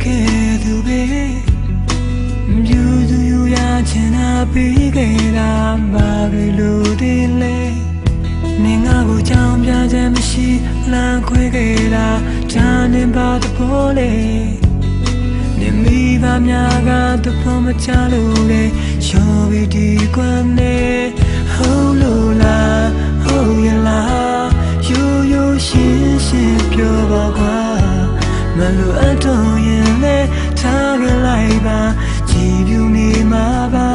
ခဲ့သူပဲမြူသူယူရချင်တာပြီးခဲ့တာဘာလို့ဒီလဲနေငါကိုကြောင်ပြချက်မရှိလမ်းခွဲခဲ့တာဂျာနေပါတပေါ်လေနေမိဘများကတပေါ်မချလို့လေရောပြီးဒီကွမ်းနေဟုတ်လို့လားဟုတ်ရလားရိုးရိုးရှင်းရှင်းပြောပါကွာမလို့အတော့ရင်လေထားကြလိုက်ပါကြည်ပြူနေမှာပါ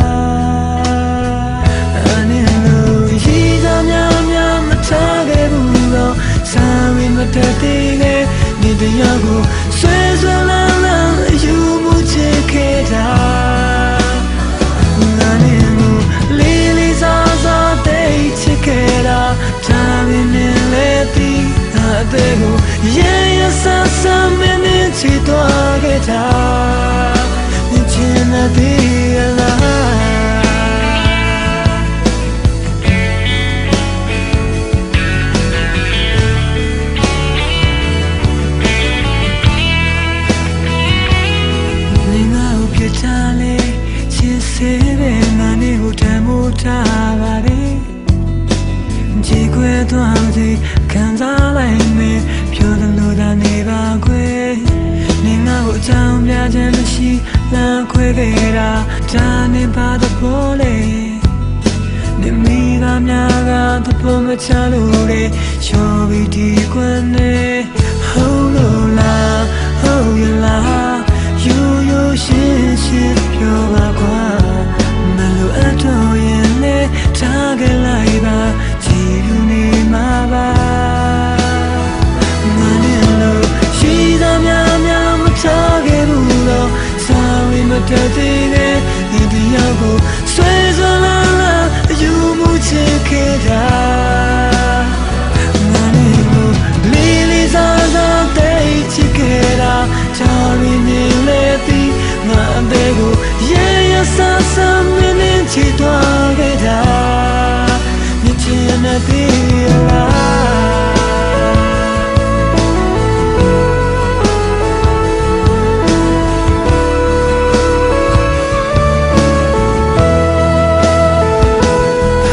အနေလို့ရှိသားများမထားခဲ့ဘူးတော့စာရင်းမတတ်သေးနဲ့နေတရားကိုဆွဲဆွဲလာလာယူမှုချစ်ခဲ့တာငါနဲ့ကိုလေးလေးစားစားတိတ်ချစ်ခဲ့တာဒါပေမဲ့လည်းဒီအသေးကိုရဲရဲဆန်းဆန်းမင်းချစ်သွားခဲ့တာမြင်ချင်တဲ့ဒီလားထားပါလေကြည်ခွဲသွားစီခံစားလိုက်မယ်ပြောသလိုသာနေပါခွဲနေငါ့ကိုအကြောင်းပြချက်မရှိလမ်းခွဲခဲ့တာဒါနေပါတော့ပေါ်လေနေမိကများကသဘောမချလို့လေချောပြီးဒီကွန်းနေဟုတ်လို့လားဟုတ်ရလားရိုးရိုးရှင်းရှင်းပြောပါကွာမလို့အတော့ရင်လေထားကြလိုက်ပါကြည်လူနေမှာပါငါနဲ့လို့ရှိသားများမထားခဲ့ဘူးတော့စာရင်းမတတ်သေးတဲ့ဒီတရားကိုဆွဲဆွဲလာလာယူမှုချစ်ခဲ့တာငါနဲ့လို့လေးလေးစားစားတိတ်ချစ်ခဲ့တာချာရင်းနေလေဒီငါအသေးကိုရဲရဲဆန်းဆန်းမင်းချစ်သွားခဲ့တာမြင်ချင်တဲ့ဒီလား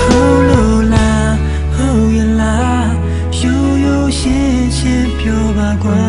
ဟုတ်လို့လားဟုတ်ရလားရိုးရိုးရှင်းရှင်းပြောပါကွာ